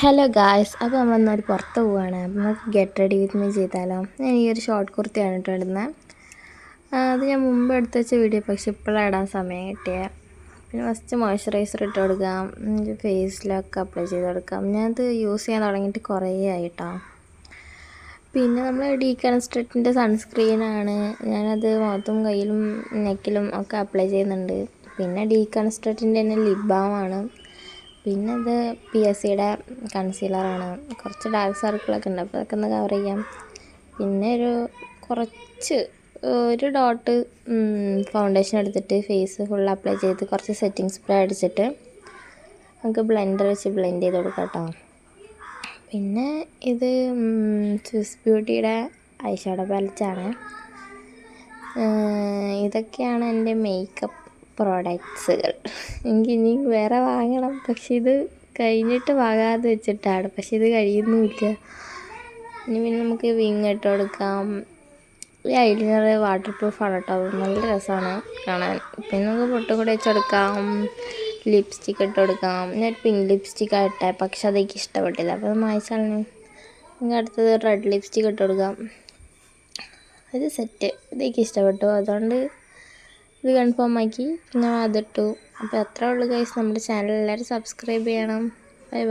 Hello guys, അപ്പോൾ നമ്മളൊന്നൊരു പുറത്ത് പോവുകയാണ്. അപ്പോൾ നമുക്ക് ഗെറ്റ് റെഡി വിത്ത് മീ ചെയ്താലോ. ഞാൻ ഈ ഒരു ഷോർട്ട് കുർത്തിയാണ് ഇടുന്നത്. അത് ഞാൻ മുമ്പ് എടുത്ത് വെച്ച വീഡിയോ, പക്ഷെ ഇപ്പോഴാണ് ഇടാൻ സമയം കിട്ടിയത്. പിന്നെ ഫസ്റ്റ് മോയ്സ്ചറൈസർ ഇട്ട് കൊടുക്കാം, ഫേസിലൊക്കെ അപ്ലൈ ചെയ്ത് കൊടുക്കാം. ഞാനത് യൂസ് ചെയ്യാൻ തുടങ്ങിയിട്ട് കുറേ ആയിട്ടോ. പിന്നെ നമ്മൾ ഡീകൺസ്ട്രക്റ്റിൻ്റെ സൺസ്ക്രീനാണ്. ഞാനത് മുഖത്തും കയ്യിലും നെക്കിലും ഒക്കെ അപ്ലൈ ചെയ്യുന്നുണ്ട്. പിന്നെ ഡീകൺസ്ട്രക്റ്റിൻ്റെ തന്നെ ലിപ് ബാമാണ്. പിന്നെ ഇത് PSCയുടെ കൺസീലറാണ്. കുറച്ച് ഡാർക്ക് സർക്കിളൊക്കെ ഉണ്ട്, അപ്പോൾ അതൊക്കെ ഒന്ന് കവർ ചെയ്യാം. പിന്നെ ഒരു ഡോട്ട് ഫൗണ്ടേഷൻ എടുത്തിട്ട് ഫേസ് ഫുൾ അപ്ലൈ ചെയ്ത് കുറച്ച് സെറ്റിംഗ് സ്പ്രേ അടിച്ചിട്ട് നമുക്ക് ബ്ലെൻഡർ വെച്ച് ബ്ലെൻഡ് ചെയ്ത് കൊടുക്കാം കേട്ടോ. പിന്നെ ഇത് സ്വിസ് ബ്യൂട്ടിയുടെ ഐഷാഡോ പാലറ്റാണ്. ഇതൊക്കെയാണ് എൻ്റെ മേക്കപ്പ് പ്രോഡക്ട്സുകൾ. എനിക്ക് ഇനി വേറെ വാങ്ങണം, പക്ഷെ ഇത് കഴിഞ്ഞിട്ട് വാങ്ങാതെ വെച്ചിട്ടാണ്. പക്ഷെ ഇത് കഴിയുന്നുമില്ല. ഇനി പിന്നെ നമുക്ക് വിങ് ഇട്ട് കൊടുക്കാം. ഈ ഐലൈനർ വാട്ടർ പ്രൂഫാണ് കേട്ടോ, നല്ല രസമാണ് കാണാൻ. പിന്നെ നമുക്ക് പൊട്ടും കൂടെ വെച്ചെടുക്കാം. ലിപ്സ്റ്റിക്ക് ഇട്ട് കൊടുക്കാം. ഞാൻ പിങ്ക് ലിപ്സ്റ്റിക്കാണ് ഇട്ടത്, പക്ഷെ അതെനിക്ക് ഇഷ്ടപ്പെട്ടില്ല, അപ്പോൾ അത് മായ്ച്ചാലും. നമുക്ക് അടുത്തത് റെഡ് ലിപ്സ്റ്റിക്ക് ഇട്ട് കൊടുക്കാം. അത് സെറ്റ്, ഇതെനിക്ക് ഇഷ്ടപ്പെട്ടു, അതുകൊണ്ട് ഇത് കൺഫേം ആക്കി ഞാൻ അതിട്ടു. അപ്പോൾ അത്രേ ഉള്ളൂ ഗൈസ്. നമ്മുടെ ചാനൽ എല്ലാവരും സബ്സ്ക്രൈബ് ചെയ്യണം. Bye bye.